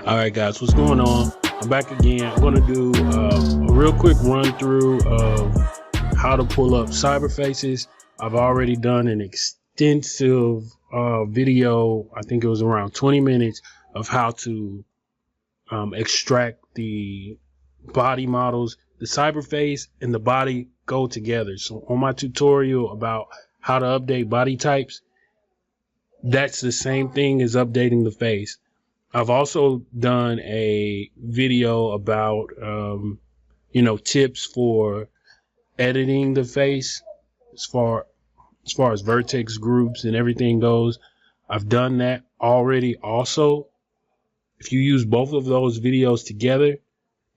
All right, guys, what's going on? I'm back again. I'm going to do a real quick run through of how to pull up cyber faces. I've already done an extensive video. I think it was around 20 minutes of how to extract the body models. The cyber face and the body go together. So on my tutorial about how to update body types, that's the same thing as updating the face. I've also done a video about, tips for editing the face as far as Vertex Groups and everything goes. I've done that already also. If you use both of those videos together,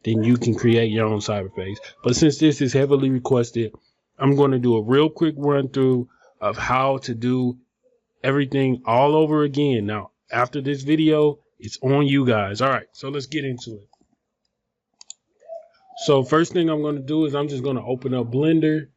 then you can create your own cyber face. But since this is heavily requested, I'm going to do a real quick run through of how to do everything all over again. Now, after this video, it's on you guys. All right, so let's get into it. So first thing I'm going to do is I'm just going to open up Blender.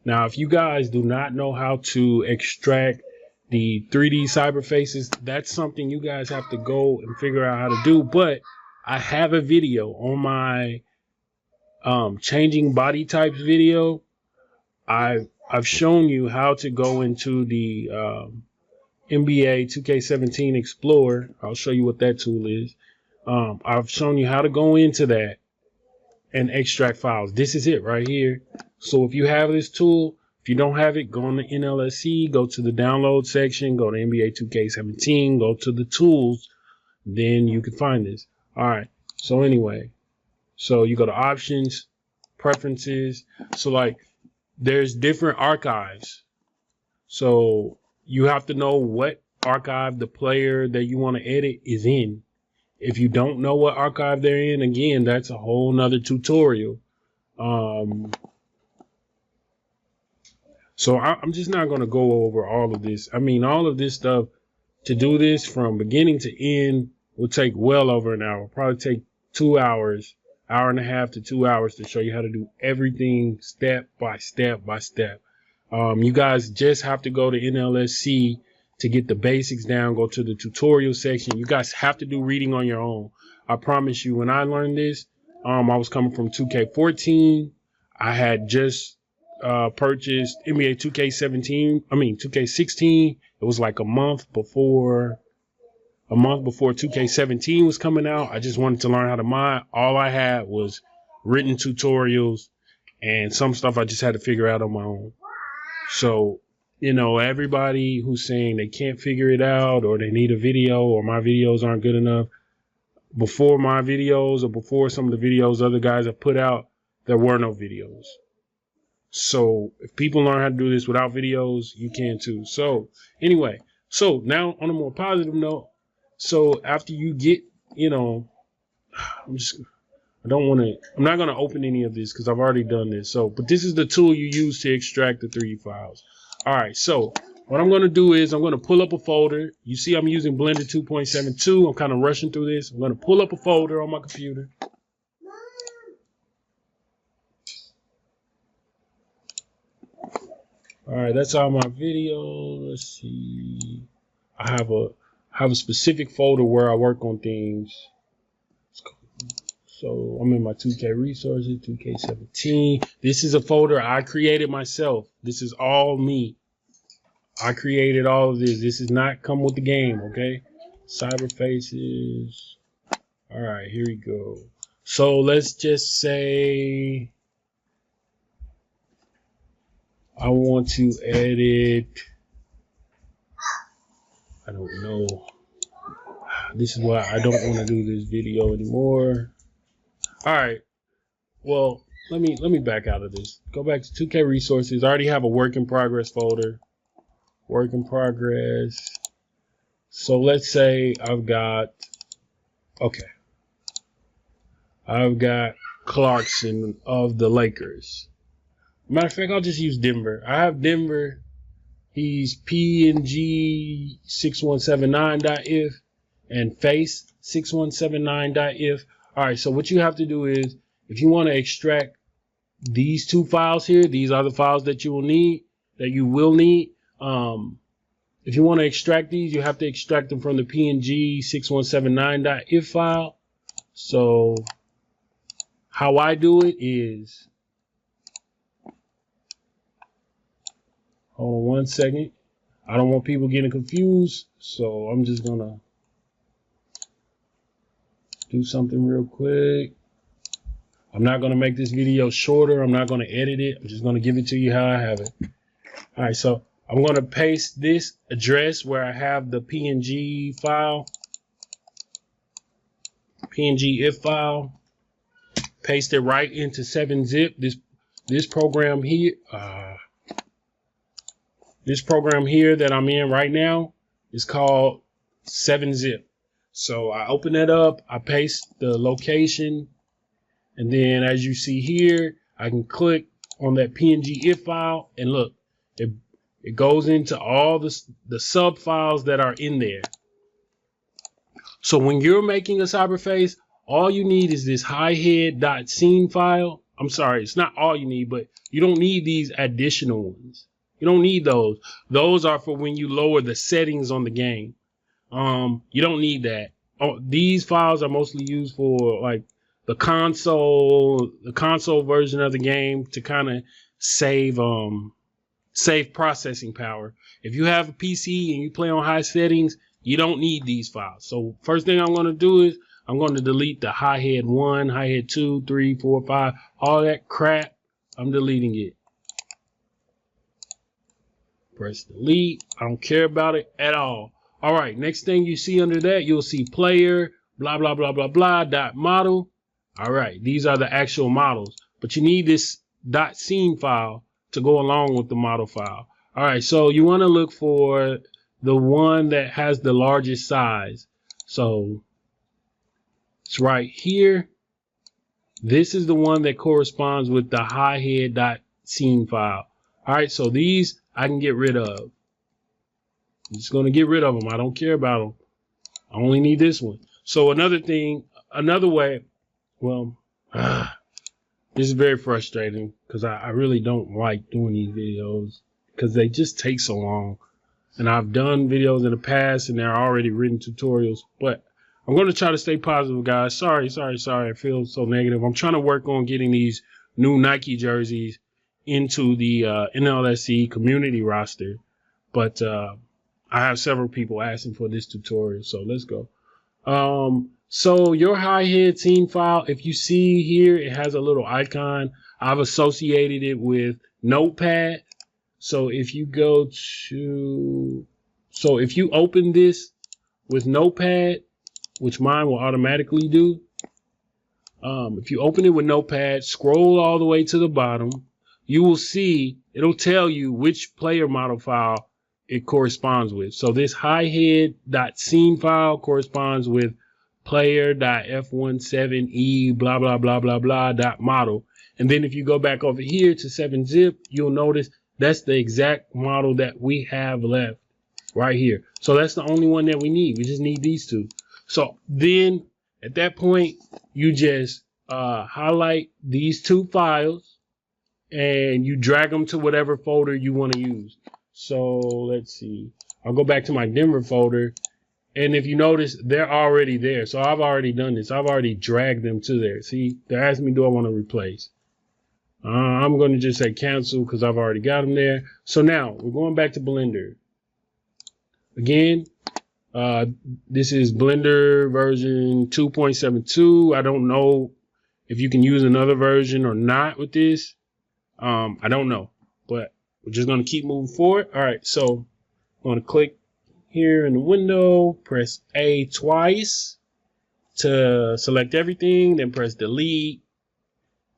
Now, if you guys do not know how to extract the 3D cyber faces, that's something you guys have to go and figure out how to do. But I have a video on my changing body types video. I've shown you how to go into the NBA 2K17 Explorer. I'll show you what that tool is. I've shown you how to go into that and extract files. This is it right here. So if you have this tool, if you don't have it, go on the NLSC, go to the download section, go to NBA 2K17, go to the tools, then you can find this. All right. So anyway, so you go to options, preferences. So like there's different archives. So you have to know what archive the player that you want to edit is in. If you don't know what archive they're in, again, that's a whole nother tutorial. So I'm just not going to go over all of this. I mean, all of this stuff, to do this from beginning to end will take well over an hour. Probably take 2 hours, hour and a half to 2 hours to show you how to do everything step by step by step. You guys just have to go to NLSC to get the basics down. Go to the tutorial section. You guys have to do reading on your own. I promise you, when I learned this, I was coming from 2K14. I had just purchased NBA 2K16. It was like a month before 2K17 was coming out. I just wanted to learn how to mod. All I had was written tutorials, and some stuff I just had to figure out on my own. So, everybody who's saying they can't figure it out or they need a video or my videos aren't good enough, before my videos or before some of the videos other guys have put out, there were no videos. So if people learn how to do this without videos, you can too. So anyway, so now on a more positive note, so after you get, I'm not going to open any of this because I've already done this. So, but this is the tool you use to extract the 3D files. All right. So what I'm going to do is I'm going to pull up a folder. You see, I'm using Blender 2.72. I'm kind of rushing through this. I'm going to pull up a folder on my computer. All right. That's all my video. Let's see. I have a specific folder where I work on things. So I'm in my 2K resources, 2K17. This is a folder I created myself. This is all me. I created all of this. This does not come with the game, okay? Cyber faces. All right, here we go. So let's just say I want to edit. I don't know. This is why I don't want to do this video anymore. All right. Well, let me back out of this. Go back to 2K resources. I already have a work in progress folder. Work in progress. So let's say I've got Clarkson of the Lakers. Matter of fact, I'll just use Denver. I have Denver. He's png.6179.if and face 6179.if. All right, so what you have to do is, if you want to extract these two files here, these are the files that you will need. if you want to extract these, you have to extract them from the png.6179.if file. So how I do it is, hold on one second. I don't want people getting confused, so I'm just gonna do something real quick. I'm not gonna make this video shorter. I'm not gonna edit it. I'm just gonna give it to you how I have it. All right, so I'm gonna paste this address where I have the PNG file, png.iff file. Paste it right into 7-zip. This program here, that I'm in right now is called 7-zip. So I open that up, I paste the location, and then as you see here, I can click on that png.iff file, and look, it goes into all the sub files that are in there. So when you're making a cyberface, all you need is this hihead.SCNE file. I'm sorry, it's not all you need, but you don't need these additional ones. You don't need those. Those are for when you lower the settings on the game. You don't need that. These files are mostly used for like the console version of the game to kind of save processing power. If you have a PC and you play on high settings, you don't need these files. So first thing I'm going to do is I'm going to delete the hihead 1, hihead 2, 3, 4, 5, all that crap. I'm deleting it. Press delete. I don't care about it at all. All right, next thing you see under that, you'll see player, blah, blah, blah, blah, blah, dot model. All right, these are the actual models, but you need this .scene file to go along with the model file. All right, so you want to look for the one that has the largest size. So it's right here. This is the one that corresponds with the hihead.scene file. All right, so these I can get rid of. I'm just going to get rid of them. I don't care about them. I only need this one. So another way, well, this is very frustrating because I really don't like doing these videos because they just take so long. And I've done videos in the past and they're already written tutorials, but I'm going to try to stay positive, guys. Sorry. I feel so negative. I'm trying to work on getting these new Nike jerseys into the NLSC community roster, but I have several people asking for this tutorial, so let's go. So your hihead scene file, if you see here, it has a little icon. I've associated it with Notepad. So if you if you open this with Notepad, which mine will automatically do, if you open it with Notepad, scroll all the way to the bottom, you will see it'll tell you which player model file it corresponds with. So this hihead.scene file corresponds with player.f17e blah blah blah blah blah .model. And then if you go back over here to 7-zip, you'll notice that's the exact model that we have left right here. So that's the only one that we need. We just need these two. So then at that point, you just highlight these two files and you drag them to whatever folder you want to use. So let's see. I'll go back to my Denver folder. And if you notice, they're already there. So I've already done this. I've already dragged them to there. See, they're asking me, do I want to replace? I'm going to just say cancel because I've already got them there. So now we're going back to Blender. Again, this is Blender version 2.72. I don't know if you can use another version or not with this. I don't know, but we're just going to keep moving forward. All right, so I'm going to click here in the window, press A twice to select everything, then press delete,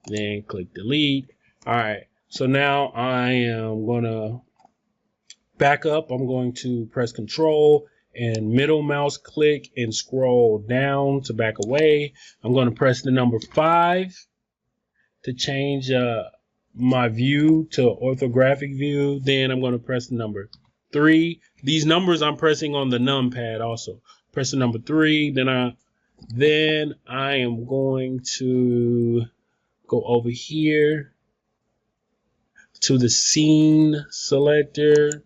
then click delete. All right, so now I am going to back up. I'm going to press Control and middle mouse click and scroll down to back away. I'm going to press the number 5 to change my view to orthographic view. Then I'm going to press the number 3. These numbers I'm pressing on the numpad also. Press the number 3. Then I am going to go over here to the scene selector.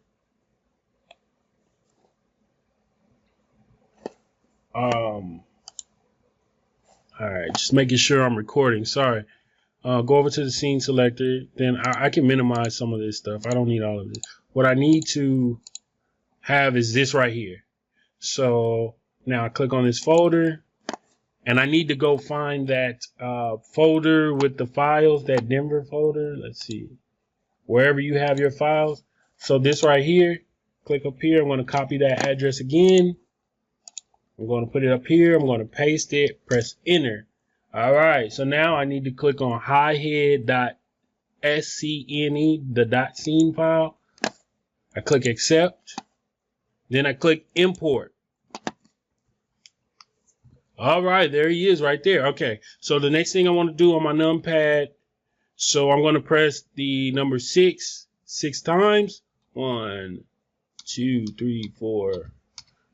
All right, just making sure I'm recording. Sorry. Go over to the scene selector. Then I can minimize some of this stuff. I don't need all of this. What I need to have is this right here. So now I click on this folder, and I need to go find that folder with the files, that Denver folder. Let's see, wherever you have your files. So this right here, click up here. I'm going to copy that address again. I'm going to put it up here. I'm going to paste it, press enter. All right, so now I need to click on hihead.SCNE, the .scene file. I click accept. Then I click import. All right, there he is right there. Okay, so the next thing I want to do on my numpad, so I'm going to press the number 6 times. 1, 2, 3, 4.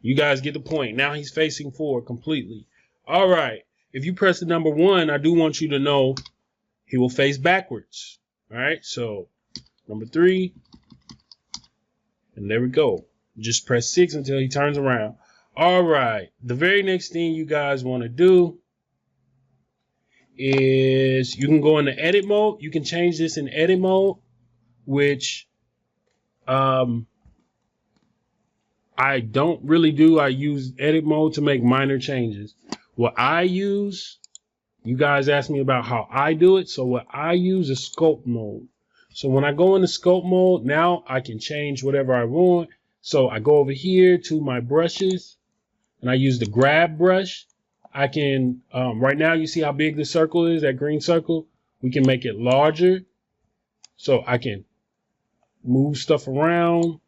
You guys get the point. Now he's facing forward completely. All right. If you press the number 1, I do want you to know he will face backwards. All right. So number 3. And there we go. Just press 6 until he turns around. All right. The very next thing you guys want to do is you can go into edit mode. You can change this in edit mode, which I don't really do. I use edit mode to make minor changes. What I use, you guys asked me about how I do it. So what I use is sculpt mode. So when I go into sculpt mode, now I can change whatever I want. So I go over here to my brushes and I use the grab brush. I can, right now you see how big the circle is, that green circle. We can make it larger. So I can move stuff around.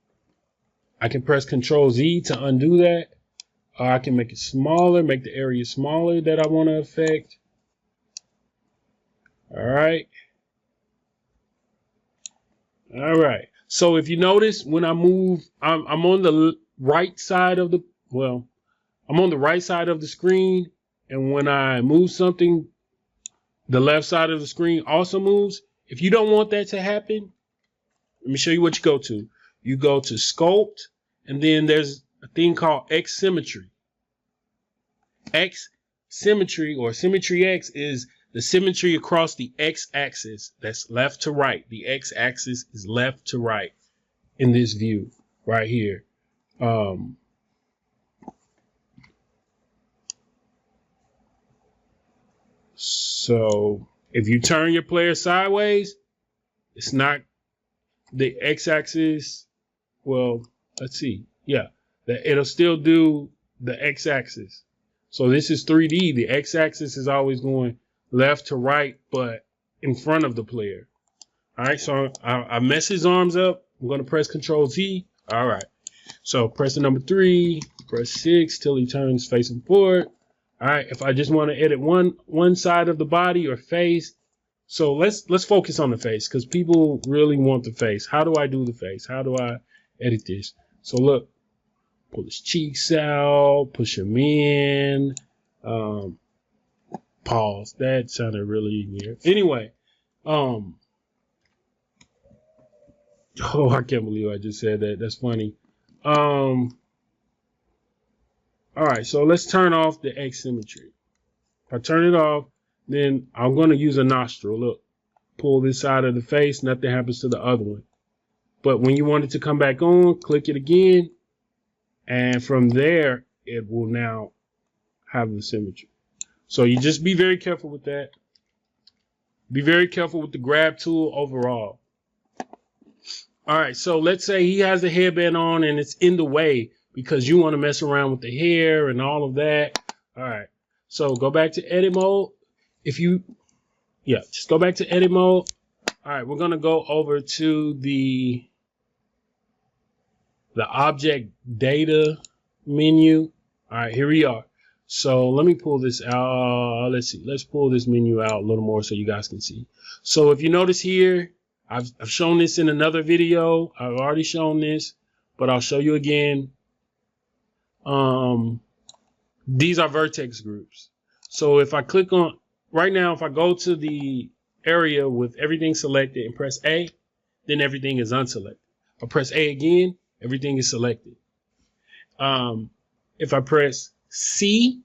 I can press Control Z to undo that. Or I can make it smaller, make the area smaller that I want to affect. All right. All right. So if you notice, when I move, I'm on the right side of the, well, I'm on the right side of the screen. And when I move something, the left side of the screen also moves. If you don't want that to happen, let me show you what you go to. You go to Sculpt, and then there's a thing called X symmetry. X symmetry, or symmetry X, is the symmetry across the X axis. That's left to right. The X axis is left to right in this view right here. So if you turn your player sideways, it's not the X axis. Well, let's see. Yeah, it'll still do the X axis. So this is 3D. The X axis is always going left to right, but in front of the player. All right, so I mess his arms up. I'm going to press Control Z. All right, so press the number 3, press 6 till he turns facing forward. All right, if I just want to edit one side of the body or face, so let's focus on the face because people really want the face. How do I do the face? How do I edit this? So look, pull his cheeks out, push him in, pause. That sounded really weird. Anyway, oh, I can't believe I just said that. That's funny. All right, so let's turn off the X symmetry. If I turn it off, then I'm going to use a nostril. Look, pull this side of the face. Nothing happens to the other one. But when you want it to come back on, click it again. And from there, it will now have the symmetry. So you just be very careful with that. Be very careful with the grab tool overall. All right, so let's say he has the headband on and it's in the way because you want to mess around with the hair and all of that. All right, so go back to edit mode. Just go back to edit mode. All right, we're going to go over to the object data menu. All right, here we are. So let me pull this out. Let's see. Let's pull this menu out a little more so you guys can see. So if you notice here, I've shown this in another video. I've already shown this, but I'll show you again. These are vertex groups. So if I click on, right now, if I go to the area with everything selected and press A, then everything is unselected. If I press A again, everything is selected. If I press C,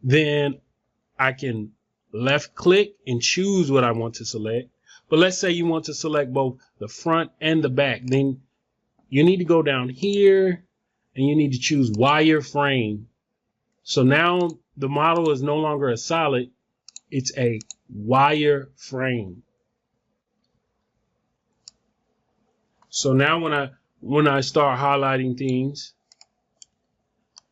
then I can left click and choose what I want to select. But let's say you want to select both the front and the back. Then you need to go down here and you need to choose wireframe. So now the model is no longer a solid, it's a wireframe. So now when I start highlighting things,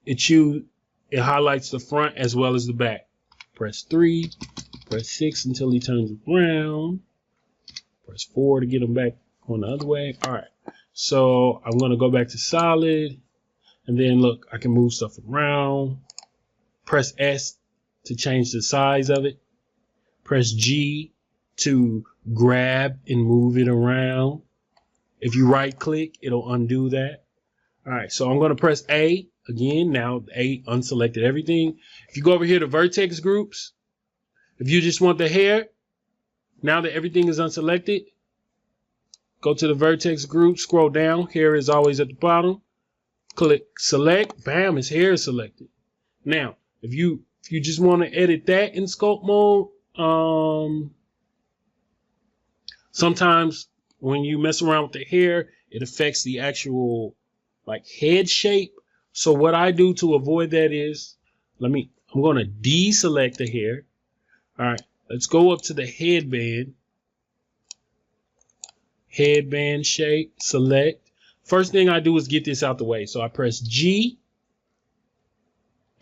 it highlights the front as well as the back. Press 3, press 6 until he turns around. Press 4 to get him back on the other way. All right. So I'm going to go back to solid. And then look, I can move stuff around. Press S to change the size of it. Press G to grab and move it around. If you right click, it'll undo that. All right. So I'm going to press A again. Now A unselected everything. If you go over here to Vertex Groups, if you just want the hair, now that everything is unselected, go to the Vertex Group, scroll down. Hair is always at the bottom. Click select. Bam, his hair is selected. Now, if you just want to edit that in sculpt mode, sometimes when you mess around with the hair, it affects the actual like head shape. So what I do to avoid that is, I'm going to deselect the hair. All right. Let's go up to the headband. Headband shape, select. First thing I do is get this out the way. So I press G,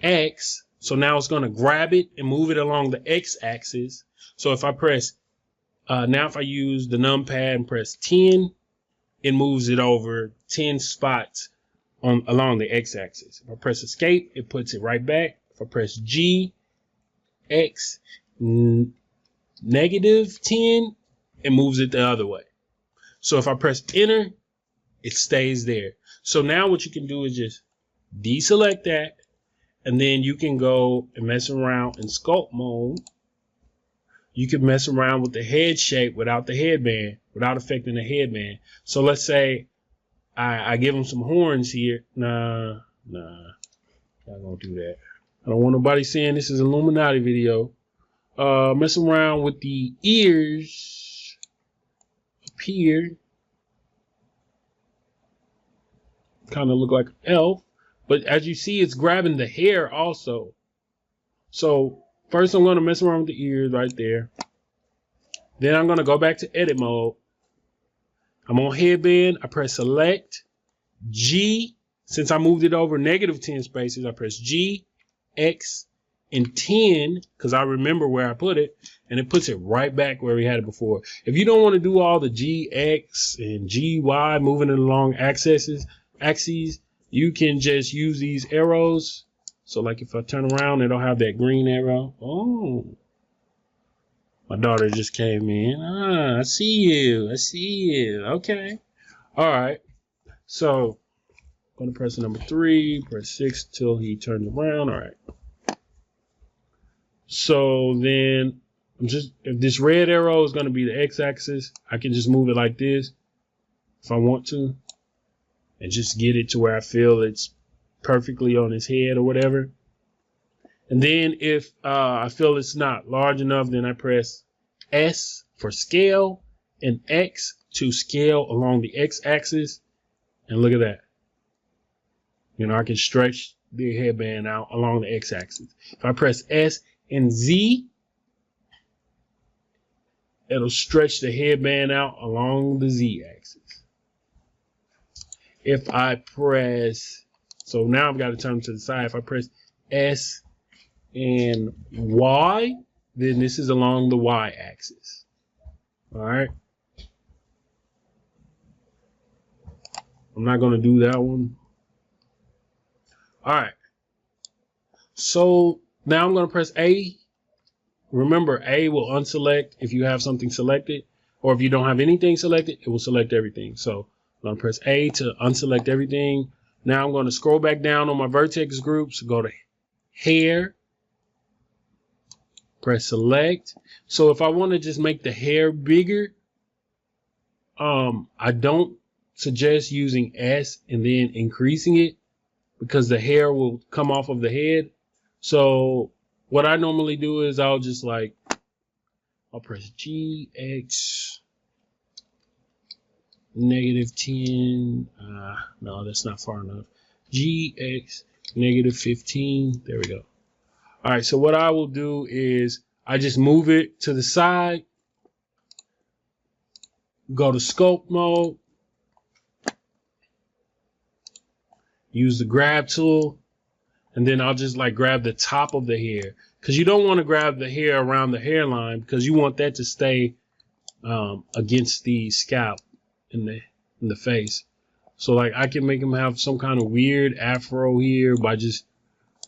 X. So now it's going to grab it and move it along the X axis. So if I press, now if I use the numpad and press 10, it moves it over 10 spots along the X axis. If I press escape, it puts it right back. If I press G, X, -10, it moves it the other way. So if I press enter, it stays there. So now what you can do is just deselect that, and then you can go and mess around in sculpt mode. You can mess around with the head shape without the headband, without affecting the headband. So let's say I give him some horns here. Nah, not gonna do that. I don't want nobody saying this is an Illuminati video. Mess around with the ears up here. Kind of look like an elf, but as you see, it's grabbing the hair also. So first I'm going to mess around with the ears right there. Then I'm going to go back to edit mode. I'm on headband. I press select, G. Since I moved it over -10 spaces, I press G, X, and 10 because I remember where I put it, and it puts it right back where we had it before. If you don't want to do all the G, X, and G, Y moving it along axes, you can just use these arrows. So like if I turn around, it'll have that green arrow. Oh, my daughter just came in. I see you. I see you. Okay. All right. So I'm going to press number 3, press 6 till he turns around. All right. So then if this red arrow is going to be the X axis, I can just move it like this if I want to, and just get it to where I feel it's perfectly on his head or whatever. And then if I feel it's not large enough, then I press S for scale and X to scale along the X axis. And look at that. You know, I can stretch the headband out along the X axis. If I press S and Z, it'll stretch the headband out along the Z axis. If I press, so now I've got to turn to the side. If I press S and Y, then this is along the Y axis. All right. I'm not going to do that one. All right. So now I'm going to press A. Remember, A will unselect if you have something selected, or if you don't have anything selected, it will select everything. So I'm going to press A to unselect everything. Now I'm going to scroll back down on my vertex groups, go to hair, press select. So if I want to just make the hair bigger, I don't suggest using S and then increasing it. because the hair will come off of the head. So what I normally do is I'll just like, I'll press GX -10. No, that's not far enough. GX -15. There we go. All right, so what I will do is I just move it to the side, go to sculpt mode, use the grab tool, and then I'll just like grab the top of the hair, because you don't want to grab the hair around the hairline because you want that to stay against the scalp in the face. So like I can make them have some kind of weird afro here by just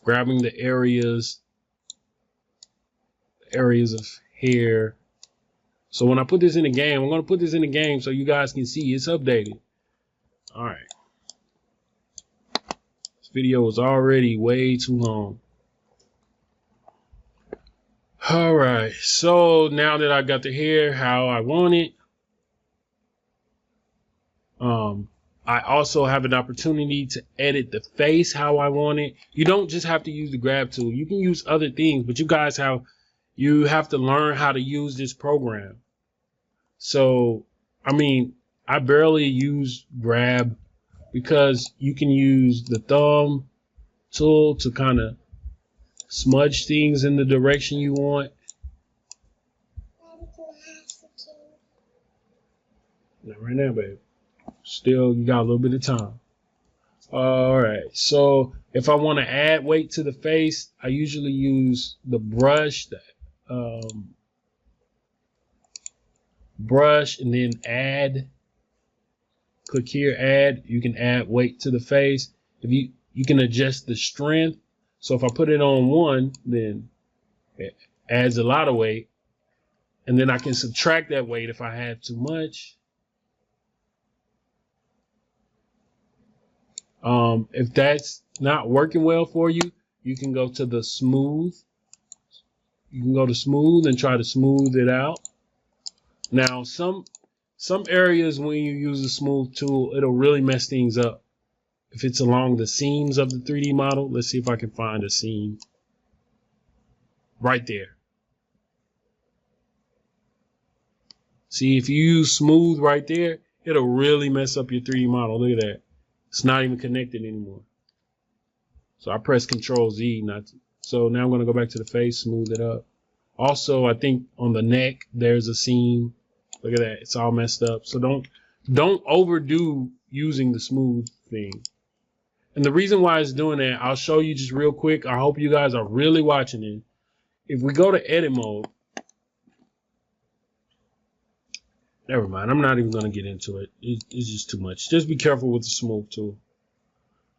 grabbing the areas of hair. So when I put this in the game, I'm going to put this in the game so you guys can see it's updated. All right. This video is already way too long. All right. So now that I got the hair how I want it, I also have an opportunity to edit the face how I want it. You don't just have to use the grab tool. You can use other things, but you guys have to learn how to use this program. So, I mean, I barely use grab because you can use the thumb tool to kind of smudge things in the direction you want. Not right now, babe. Still, you got a little bit of time. All right. So if I want to add weight to the face, I usually use the brush, and then add. Click here, add. You can add weight to the face. If you can adjust the strength. So if I put it on 1, then it adds a lot of weight, and then I can subtract that weight if I have too much. If that's not working well for you, you can go to the smooth. You can go to smooth and try to smooth it out. Now, some areas when you use the smooth tool, it'll really mess things up. If it's along the seams of the 3D model, let's see if I can find a seam right there. See, if you use smooth right there, it'll really mess up your 3D model. Look at that. It's not even connected anymore. So I press Control Z not to. So now I'm going to go back to the face, smooth it up. Also, I think on the neck, there's a seam. Look at that. It's all messed up. So don't overdo using the smooth thing. And the reason why it's doing that, I'll show you just real quick. I hope you guys are really watching it. If we go to edit mode, never mind. I'm not even going to get into it. It's just too much. Just be careful with the smooth tool.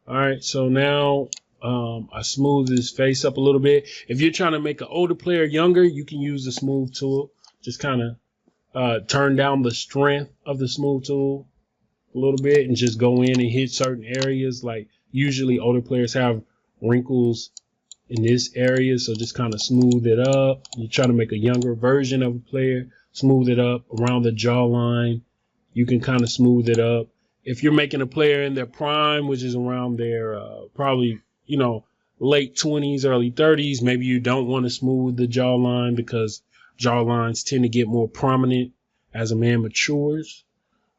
All right. So now I smooth his face up a little bit. If you're trying to make an older player younger, you can use the smooth tool. Just kind of turn down the strength of the smooth tool a little bit and just go in and hit certain areas. Like usually older players have wrinkles in this area. So just kind of smooth it up. You try to make a younger version of a player. Smooth it up around the jawline. You can kind of smooth it up. If you're making a player in their prime, which is around their probably, late 20s, early 30s, maybe you don't want to smooth the jawline because jawlines tend to get more prominent as a man matures.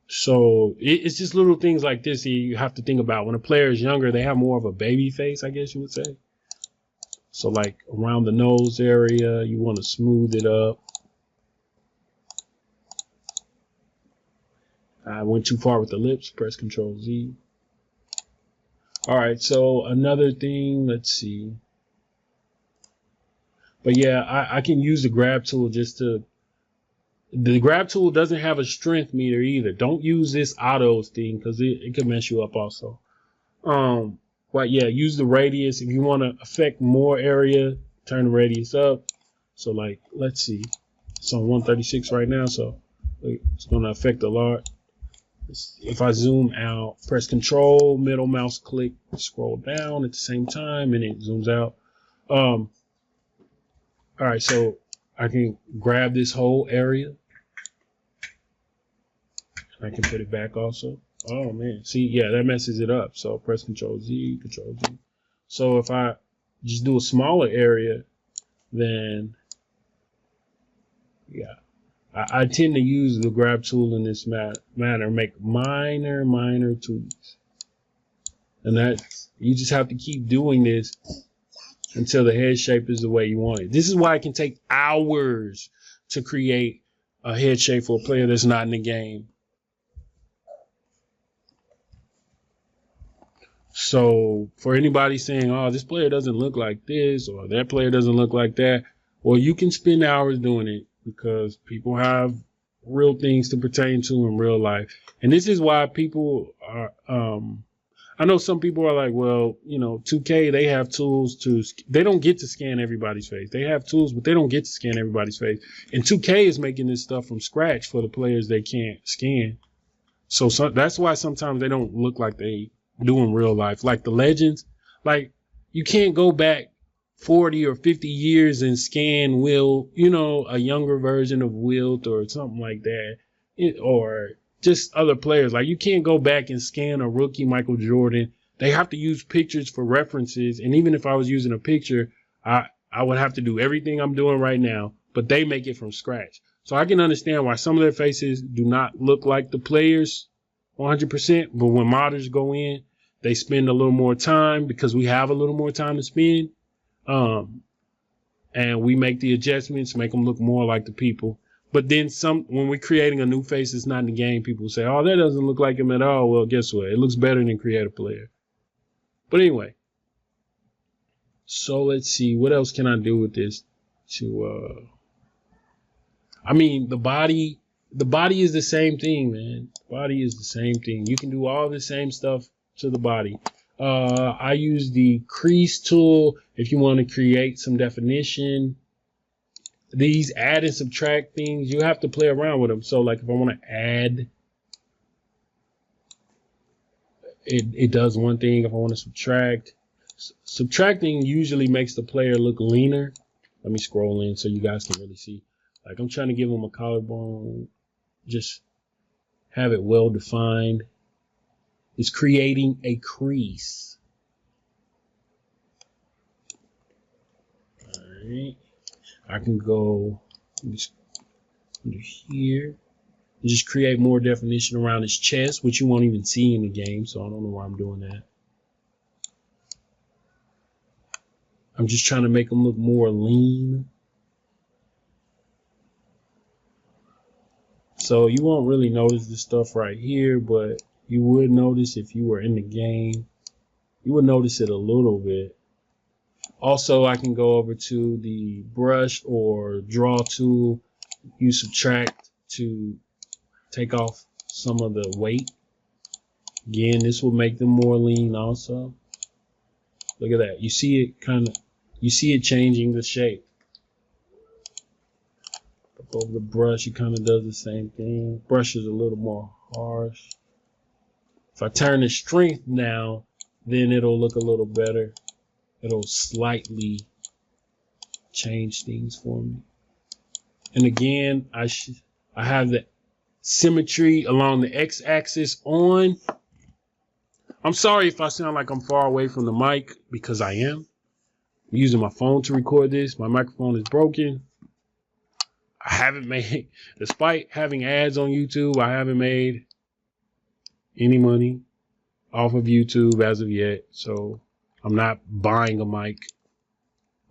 So it's just little things like this you have to think about. When a player is younger, they have more of a baby face, I guess you would say. So like around the nose area, you want to smooth it up. I went too far with the lips. Press Control Z. All right, so another thing, let's see. But yeah, I can use the grab tool just to. The grab tool doesn't have a strength meter either. Don't use this autos thing because it can mess you up also. But yeah, use the radius if you want to affect more area. Turn the radius up. So like, let's see, it's on 136 right now, so it's going to affect a lot. If I zoom out, press Control, middle mouse click, scroll down at the same time, and it zooms out. All right, so I can grab this whole area. I can put it back also. Oh man, see, yeah, that messes it up. So press Control Z, Control Z. So if I just do a smaller area, then yeah, I tend to use the grab tool in this manner, make minor tweaks. And that's, you just have to keep doing this until the head shape is the way you want it. This is why it can take hours to create a head shape for a player that's not in the game. So for anybody saying, oh, this player doesn't look like this or that player doesn't look like that, well, you can spend hours doing it because people have real things to pertain to in real life. And this is why people are, I know some people are like, well, you know, 2K, they have tools they don't get to scan everybody's face. They have tools, but they don't get to scan everybody's face. And 2K is making this stuff from scratch for the players they can't scan. So that's why sometimes they don't look like they do in real life. Like the legends, like you can't go back 40 or 50 years and scan Wilt, you know, a younger version of Wilt or something like that, or just other players. Like you can't go back and scan a rookie Michael Jordan. They have to use pictures for references. And even if I was using a picture, I would have to do everything I'm doing right now, but they make it from scratch. So I can understand why some of their faces do not look like the players 100%, but when modders go in, they spend a little more time because we have a little more time to spend. And we make the adjustments, make them look more like the people. But then when we're creating a new face that's not in the game, people say, oh, that doesn't look like him at all. Well, guess what? It looks better than create a player. But anyway, so let's see. What else can I do with this I mean, the body is the same thing, man. The body is the same thing. You can do all the same stuff to the body. I use the Crease tool if you want to create some definition. These add and subtract things, you have to play around with them. So like if I want to add, it does one thing. If I want to subtract, subtracting usually makes the player look leaner. Let me scroll in so you guys can really see. Like I'm trying to give them a collarbone, just have it well defined. It's creating a crease. All right. I can go under here and just create more definition around his chest, which you won't even see in the game. So I don't know why I'm doing that. I'm just trying to make him look more lean. So you won't really notice this stuff right here, but you would notice if you were in the game. You would notice it a little bit. Also, I can go over to the brush or draw tool, use subtract to take off some of the weight. Again, this will make them more lean also. Look at that. You see it changing the shape. Over the brush, it kind of does the same thing. Brush is a little more harsh. If I turn the strength down, then it'll look a little better. It'll slightly change things for me. And again, I have the symmetry along the x-axis on. I'm sorry if I sound like I'm far away from the mic, because I am. I'm using my phone to record this. My microphone is broken. I haven't made, despite having ads on YouTube, I haven't made any money off of YouTube as of yet. So I'm not buying a mic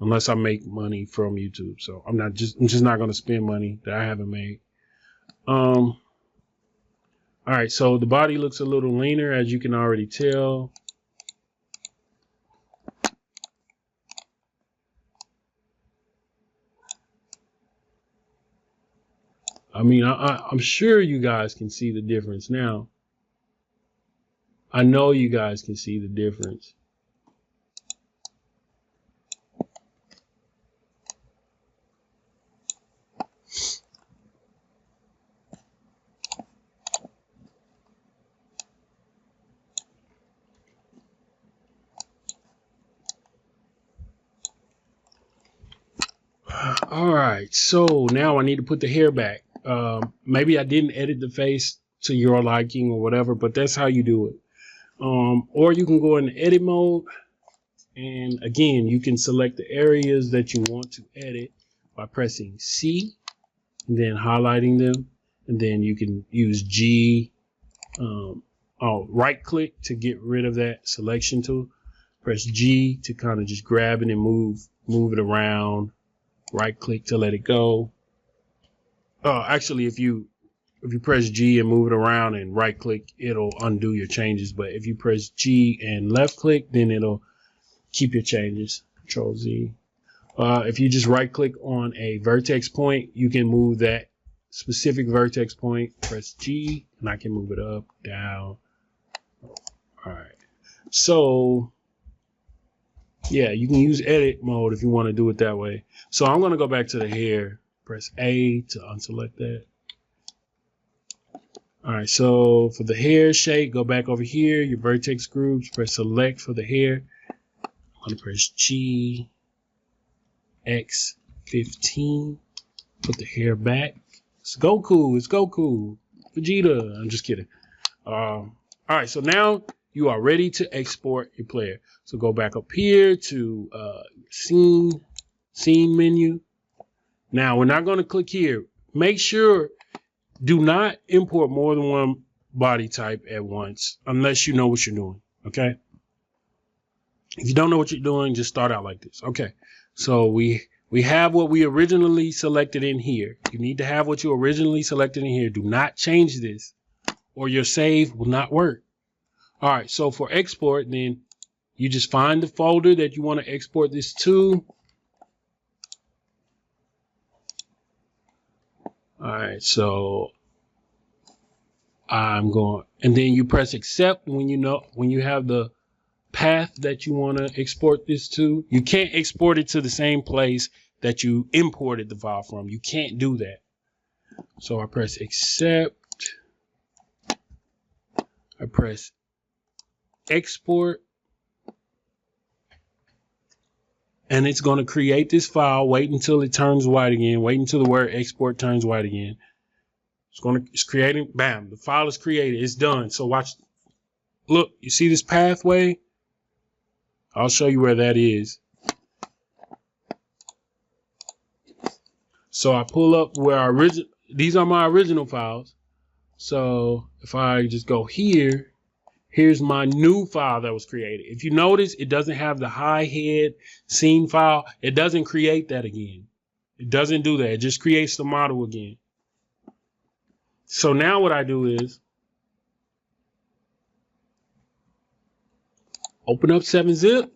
unless I make money from YouTube. So I'm just not going to spend money that I haven't made. All right. So the body looks a little leaner, as you can already tell. I mean, I'm sure you guys can see the difference now. I know you guys can see the difference. All right, so now I need to put the hair back. Maybe I didn't edit the face to your liking or whatever, but that's how you do it. Or you can go in edit mode, and again, you can select the areas that you want to edit by pressing C and then highlighting them, and then you can use G, right click to get rid of that selection tool. Press G to kind of just grab it and move it around. Right click to let it go. Actually, if you press G and move it around and right click, it'll undo your changes. But if you press G and left click, then it'll keep your changes. Control Z. If you just right click on a vertex point, you can move that specific vertex point. Press G and I can move it up, down. All right. So yeah, you can use edit mode if you want to do it that way. So I'm going to go back to the hair. Press A to unselect that. All right, so for the hair shape, go back over here, your vertex groups, press select for the hair. I'm going to press G, X, 15, put the hair back. It's Goku, it's Goku, Vegeta, I'm just kidding. All right, so now you are ready to export your player. So go back up here to scene menu. Now we're not going to click here. Make sure do not import more than one body type at once unless you know what you're doing. Okay. If you don't know what you're doing, just start out like this. Okay. So we have what we originally selected in here. You need to have what you originally selected in here. Do not change this or your save will not work. All right. So for export, then you just find the folder that you want to export this to. All right, so I'm going, and then you press accept when you have the path that you want to export this to. You can't export it to the same place that you imported the file from. You can't do that. So I press accept. I press export. And it's going to create this file. Wait until it turns white again. Wait until the word export turns white again. It's creating. Bam. The file is created. It's done. So watch. Look, you see this pathway? I'll show you where that is. So I pull up where these are my original files. So if I just go here, here's my new file that was created. If you notice, it doesn't have the hi head scene file. It doesn't create that again. It doesn't do that. It just creates the model again. So now what I do is open up 7-zip.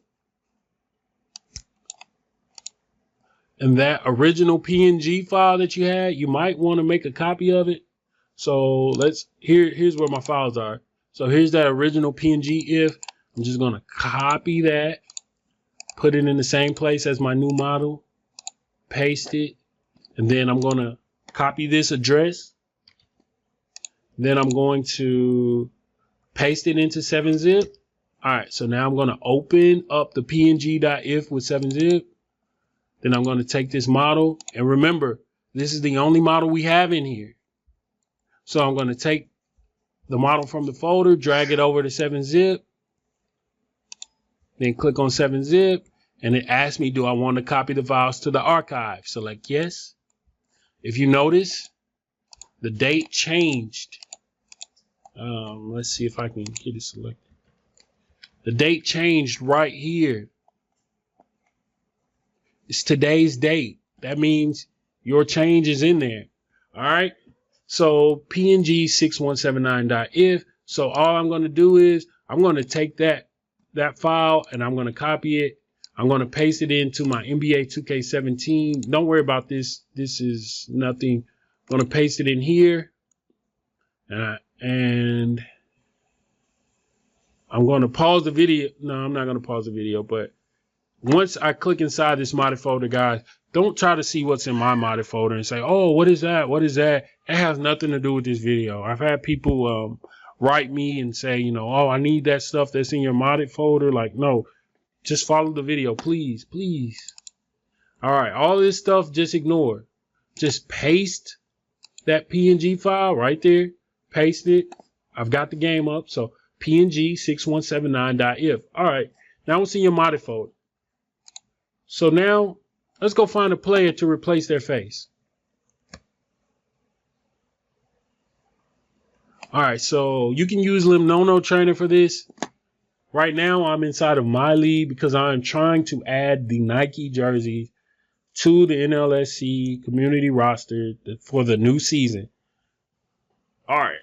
And that original PNG file that you had, you might want to make a copy of it. So here's where my files are. So here's that original png.iff. I'm just going to copy that, put it in the same place as my new model, paste it, and then I'm going to copy this address. Then I'm going to paste it into 7-zip. All right, so now I'm going to open up the png.iff with 7-zip. Then I'm going to take this model, and remember, this is the only model we have in here. So I'm going to take the model from the folder, drag it over to 7-zip, then click on 7-zip, and it asks me, do I want to copy the files to the archive? Select yes. If you notice, the date changed. Let's see if I can get it selected. The date changed right here. It's today's date. That means your change is in there. All right. So png6179.if. So all I'm going to do is I'm going to take that file and I'm going to copy it. I'm going to paste it into my NBA 2K17. Don't worry about this. This is nothing. I'm going to paste it in here. And I'm going to pause the video. No, I'm not going to pause the video. But once I click inside this modded folder, guys, don't try to see what's in my modded folder and say, oh, what is that? What is that? It has nothing to do with this video. I've had people write me and say, you know, oh, I need that stuff that's in your modded folder. Like, no, just follow the video, please, please. All right, all this stuff, just ignore. Just paste that PNG file right there. paste it. I've got the game up. So png.6179.if. All right. Now it's in your modded folder. So now let's go find a player to replace their face. All right. So you can use limnono trainer for this. Right now I'm inside of my league because I'm trying to add the Nike jersey to the NLSC community roster for the new season. All right.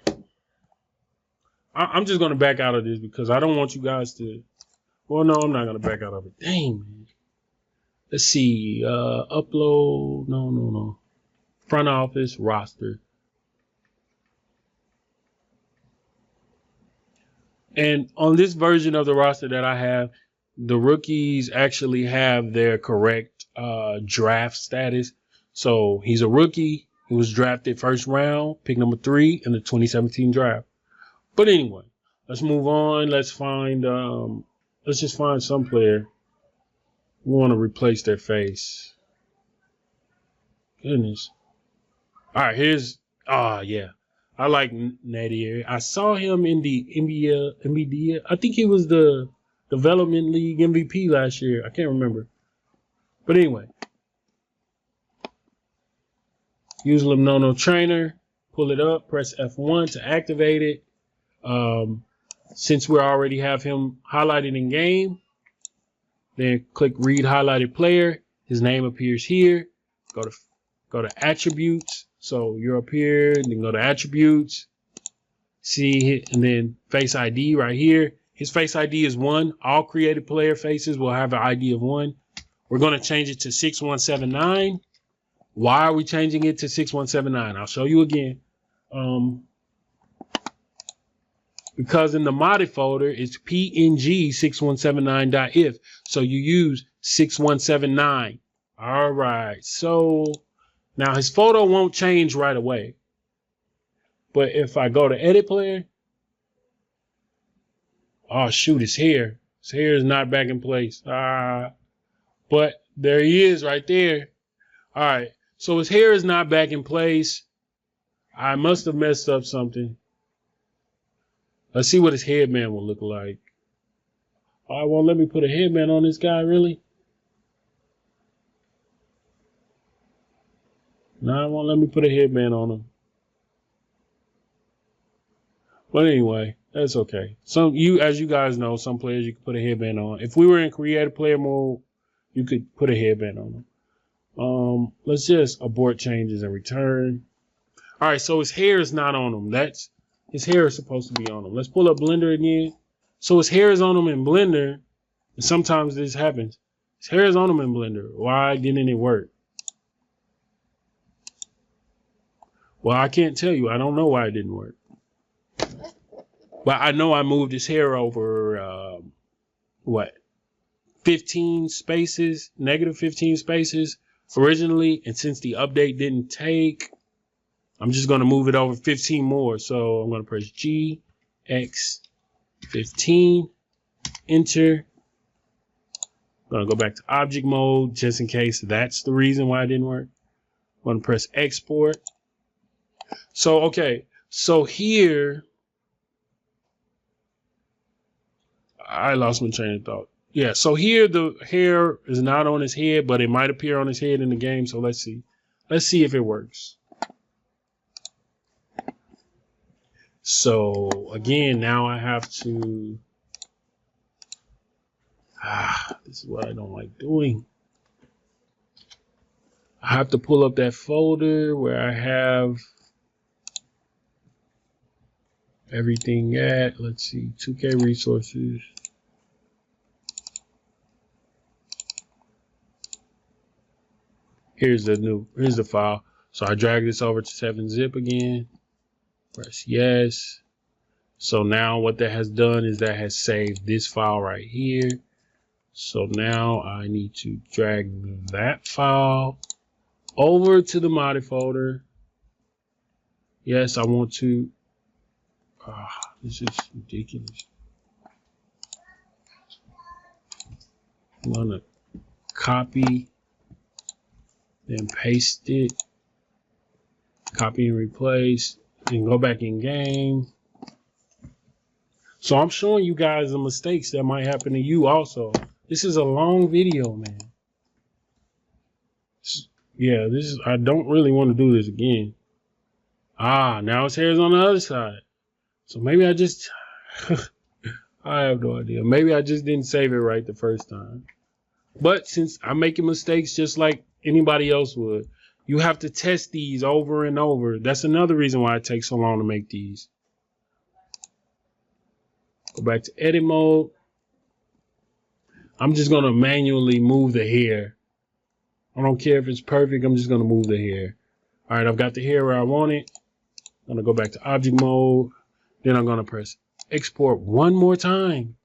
I'm just going to back out of this because I don't want you guys to. Well, no, I'm not going to back out of it. Dang, man. Let's see. Upload. No. Front office roster. And on this version of the roster that I have, the rookies actually have their correct draft status. So he's a rookie. He was drafted first round, pick number 3 in the 2017 draft. But anyway, let's move on. Let's find, let's just find some player we want to replace their face. Goodness. All right, here's, yeah. I like Nadir. I saw him in the NBA. I think he was the Development League MVP last year. I can't remember. But anyway. Use limnono trainer. Pull it up. Press F1 to activate it. Since we already have him highlighted in game, then click read highlighted player. His name appears here. Go to attributes. So you're up here, then go to attributes, see, and then face ID right here. His face ID is 1. All created player faces will have an ID of 1. We're going to change it to 6179. Why are we changing it to 6179? I'll show you again. Because in the modded folder, it's png6179.if. So you use 6179. All right. So now his photo won't change right away. But if I go to edit player, oh shoot, his hair. His hair is not back in place. But there he is right there. All right. So his hair is not back in place. I must have messed up something. Let's see what his headband will look like. Oh, it won't let me put a headband on this guy, really? No, it won't let me put a headband on him. But anyway, that's okay. As you guys know, some players you can put a headband on. If we were in creative player mode, you could put a headband on them. Let's just abort changes and return. All right, so his hair is not on him. His hair is supposed to be on him. Let's pull up Blender again. So his hair is on him in Blender, and sometimes this happens. His hair is on him in Blender. Why didn't it work? Well, I can't tell you. I don't know why it didn't work. But I know I moved his hair over, 15 spaces, negative 15 spaces originally. And since the update didn't take, I'm just going to move it over 15 more. So I'm going to press G, X, 15, enter. I'm going to go back to object mode just in case that's the reason why it didn't work. I'm going to press export. So, okay. So here, I lost my train of thought. Yeah, so here the hair is not on his head, but it might appear on his head in the game. So let's see. Let's see if it works. So again, now I have to, this is what I don't like doing. I have to pull up that folder where I have everything at, let's see, 2K resources. Here's the file. So I drag this over to 7-zip again. Press yes. So now what that has done is that has saved this file right here. So now I need to drag that file over to the modded folder. Yes, I want to. This is ridiculous. I'm gonna copy, then paste it. Copy and replace. Then go back in game. So I'm showing you guys the mistakes that might happen to you also. This is a long video, man. Yeah, I don't really want to do this again. Now his hair's on the other side. So maybe I just, I have no idea. Maybe I just didn't save it right the first time. But since I'm making mistakes just like anybody else would, you have to test these over and over. That's another reason why it takes so long to make these. Go back to edit mode. I'm just going to manually move the hair. I don't care if it's perfect. I'm just going to move the hair. All right, I've got the hair where I want it. I'm going to go back to object mode. Then I'm going to press export one more time.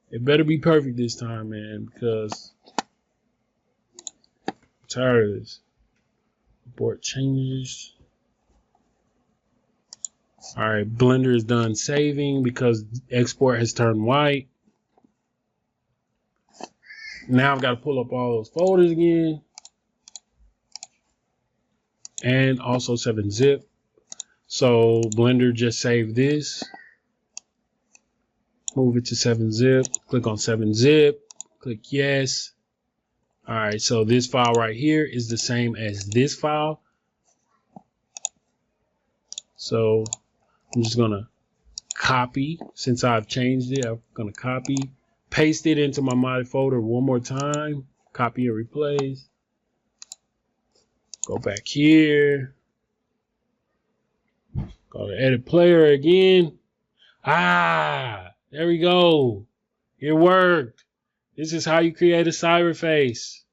It better be perfect this time, man, because I'm tired of this. Import changes. All right, Blender is done saving because export has turned white. Now I've got to pull up all those folders again. And also 7-zip. So Blender just saved this. Move it to 7-zip. Click on 7-zip. Click yes. All right, so this file right here is the same as this file. So I'm just going to copy. Since I've changed it, I'm going to copy. Paste it into my mod folder one more time. Copy and replace. Go back here. Go to edit player again. There we go. It worked. This is how you create a cyber face.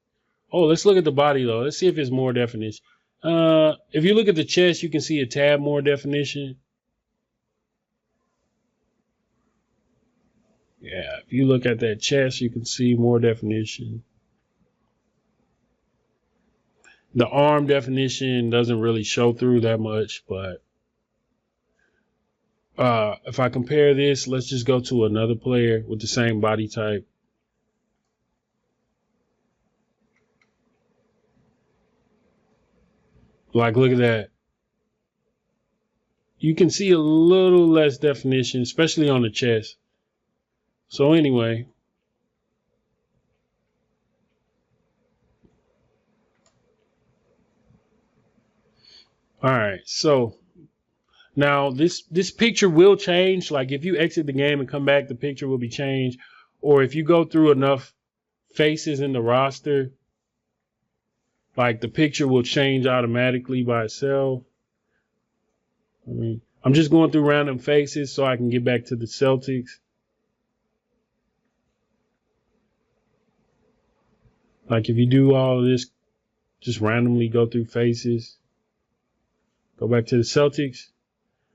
Oh, let's look at the body though. Let's see if it's more definition. If you look at the chest, you can see a tab more definition. Yeah, if you look at that chest, you can see more definition. The arm definition doesn't really show through that much, but if I compare this, let's just go to another player with the same body type. Like, look at that. You can see a little less definition, especially on the chest. So anyway, all right. So now this picture will change. Like if you exit the game and come back, the picture will be changed. Or if you go through enough faces in the roster, like the picture will change automatically by itself. I mean, I'm just going through random faces so I can get back to the Celtics. Like if you do all of this, just randomly go through faces, go back to the Celtics,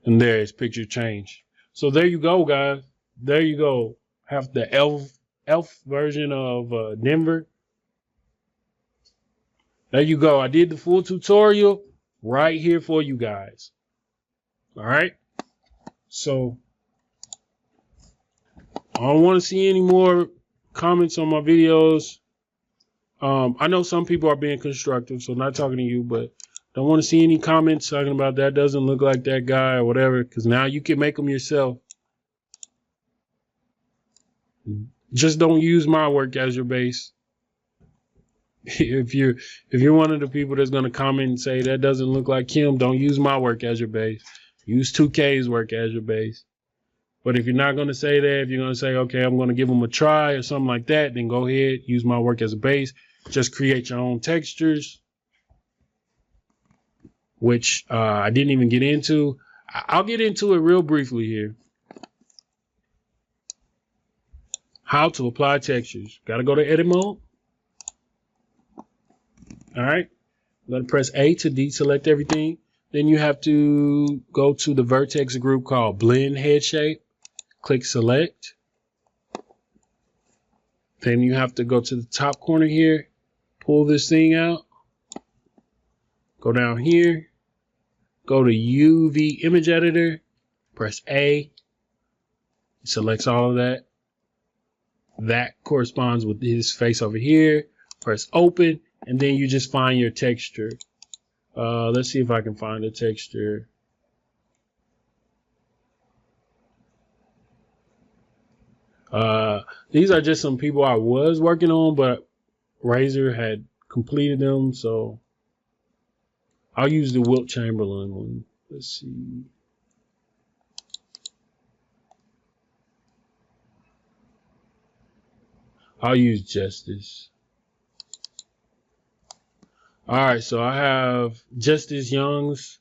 and there's picture change. So there you go, guys. There you go. Have the elf version of Denver. There you go. I did the full tutorial right here for you guys. All right. So I don't want to see any more comments on my videos. I know some people are being constructive, so not talking to you, but don't want to see any comments talking about that doesn't look like that guy or whatever, because now you can make them yourself. Just don't use my work as your base. If you're one of the people that's going to comment and say that doesn't look like him, don't use my work as your base. Use 2K's work as your base. But if you're not going to say that, if you're going to say, okay, I'm going to give them a try or something like that, then go ahead, use my work as a base. Just create your own textures, which I didn't even get into. I'll get into it real briefly here. How to apply textures. Got to go to edit mode. All right. I'm going to press A to deselect everything. Then you have to go to the vertex group called blend head shape. Click select. Then you have to go to the top corner here. Pull this thing out. Go down here. Go to UV image editor. Press A. It selects all of that. That corresponds with his face over here. Press open. And then you just find your texture. Let's see if I can find a texture. These are just some people I was working on, but Razor had completed them, so I'll use the Wilt Chamberlain one. Let's see. I'll use Justice. All right, so I have Justice Young's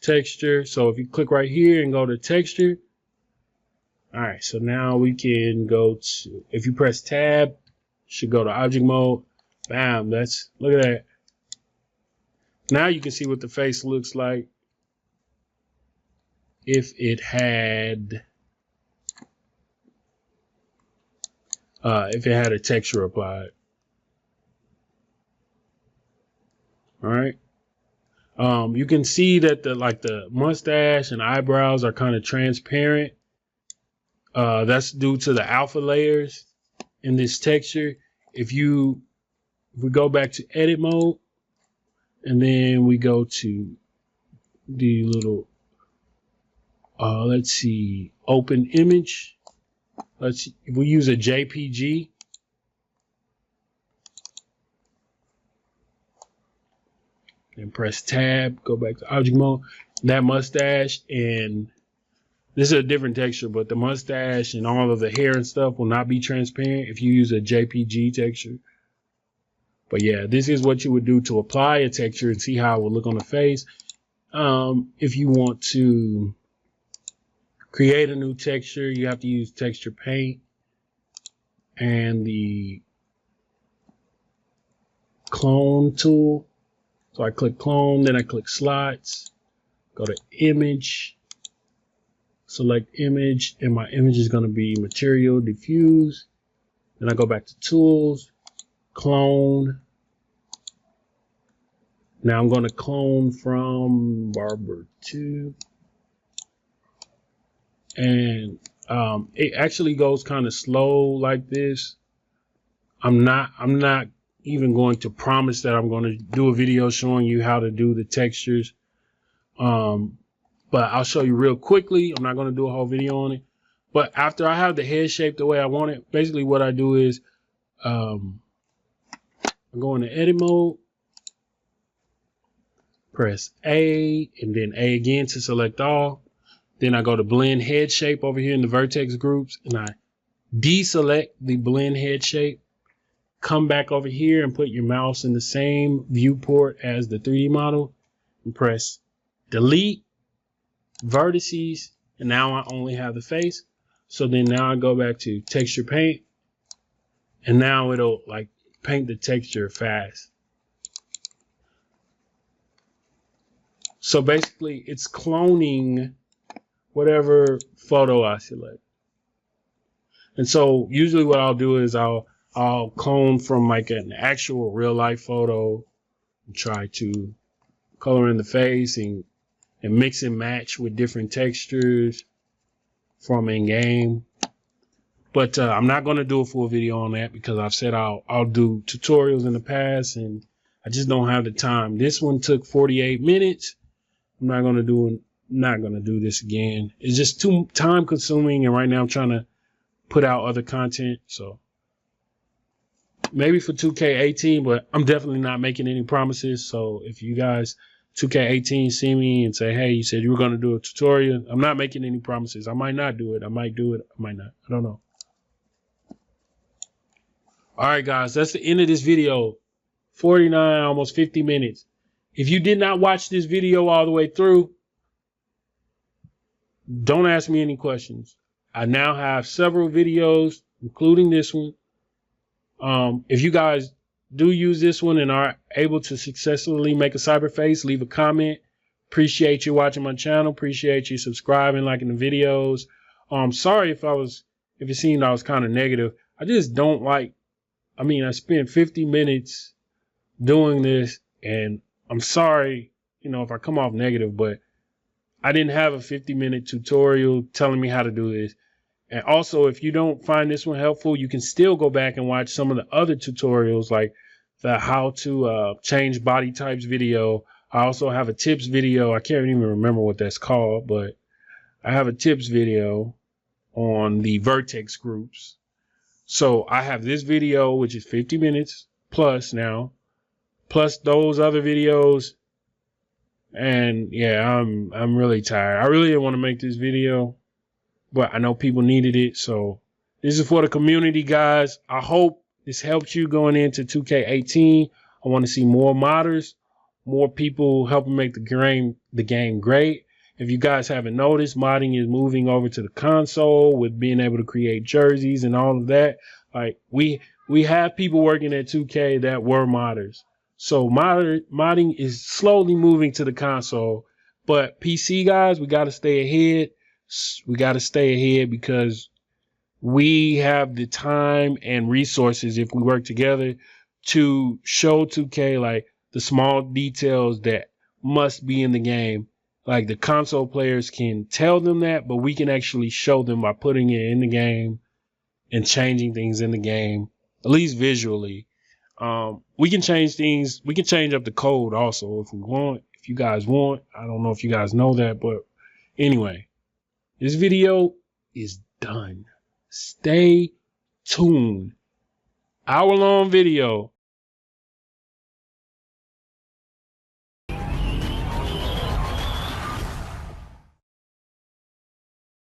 texture. So if you click right here and go to texture, all right, so now we can go to, if you press tab, should go to object mode. Bam, look at that. Now you can see what the face looks like if it had a texture applied. All right. You can see that the mustache and eyebrows are kind of transparent. That's due to the alpha layers in this texture. If we go back to edit mode and then we go to the little let's see, open image. If we use a JPG, and press tab, go back to object mode, that mustache, and this is a different texture, but the mustache and all of the hair and stuff will not be transparent if you use a JPG texture. But yeah, this is what you would do to apply a texture and see how it will look on the face. If you want to create a new texture, you have to use texture paint and the clone tool. So I click clone, then I click slots, go to image, select image, and my image is going to be material diffuse. Then I go back to tools, clone. Now I'm going to clone from Barber 2. And it actually goes kind of slow like this. I'm not even going to promise that I'm going to do a video showing you how to do the textures. But I'll show you real quickly. I'm not going to do a whole video on it. But after I have the head shape the way I want it, basically what I do is I go into edit mode, press A, and then A again to select all. Then I go to blend head shape over here in the Vertex Groups, and I deselect the blend head shape. Come back over here and put your mouse in the same viewport as the 3D model and press delete vertices, and now I only have the face. So then now I go back to texture paint, and now it'll like paint the texture fast. So basically it's cloning whatever photo I select. And so usually what I'll do is I'll clone from like an actual real life photo and try to color in the face and mix and match with different textures from in game. But I'm not going to do a full video on that because I've said I'll do tutorials in the past and I just don't have the time. This one took 48 minutes. I'm not going to do this again. It's just too time consuming, and right now I'm trying to put out other content. So maybe for 2K18, but I'm definitely not making any promises. So if you guys 2K18 see me and say, hey, you said you were going to do a tutorial, I'm not making any promises. I might not do it. I might do it. I might not. I don't know. All right, guys, that's the end of this video. 49, almost 50 minutes. If you did not watch this video all the way through, don't ask me any questions. I now have several videos, including this one. If you guys do use this one and are able to successfully make a cyber face, leave a comment. Appreciate you watching my channel. Appreciate you subscribing, liking the videos. Sorry if it seemed I was kind of negative. I just don't like, I spent 50 minutes doing this, and I'm sorry, if I come off negative, but I didn't have a 50-minute tutorial telling me how to do this. And also, if you don't find this one helpful, you can still go back and watch some of the other tutorials, like the how to change body types video. I also have a tips video. I can't even remember what that's called, but I have a tips video on the Vertex Groups. So I have this video, which is 50 minutes plus now, plus those other videos. And yeah, I'm really tired. I really didn't want to make this video, but I know people needed it. So this is for the community, guys. I hope this helps you going into 2K18. I want to see more modders, more people helping make the game great. If you guys haven't noticed, modding is moving over to the console with being able to create jerseys and all of that. Like we have people working at 2K that were modders. So modding is slowly moving to the console. But PC guys, we got to stay ahead. We got to stay ahead because we have the time and resources, if we work together, to show 2K like the small details that must be in the game. Like the console players can tell them that, but we can actually show them by putting it in the game and changing things in the game, at least visually. We can change things. We can change up the code also if we want, if you guys want. I don't know if you guys know that, but anyway, this video is done. Stay tuned. Hour-long video.